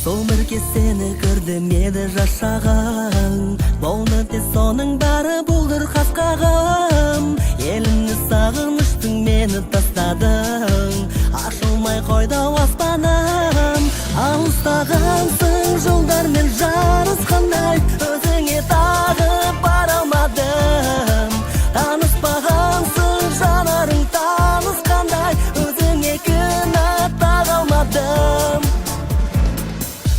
Сол бірге сені көрдім еді жашағым, болды де соның бәрі бұлдыр қасқағым. Елімді сағыныштың мені тастадың, ашылмай қойды аспаным. Алыстағансың жолдармен жарысқандай, өзіңе тағы бара алмадым. Таныспағансың жанарың танысқандай, өзіңе кінә таға алмадым.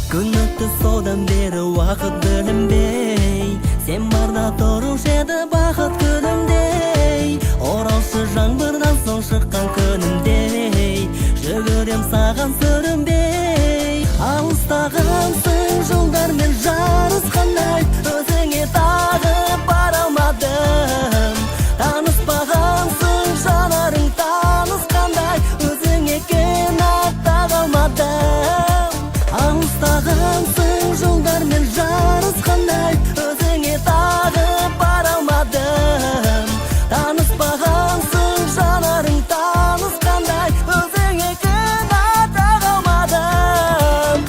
Күн өтті содан бері уақыт білінбей, сен барда тұрушы еді бақыт күнімдей. Оралшы жаңбырдан соң шыққан күнімдей, жүгірем саған сүрінбей. Алыстағансың жолдармен жарысқандай, өзіңе тағы бара алмадым. Таныспағансың жанарың танысқандай, өзіңе кінә таға алмадым. Алыстағансың жолдармен жарысқандай, өзіңе тағы бара алмадым. Таныспағансың жанарың танысқандай, өзіңе кінә таға алмадым.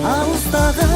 Алыстағансың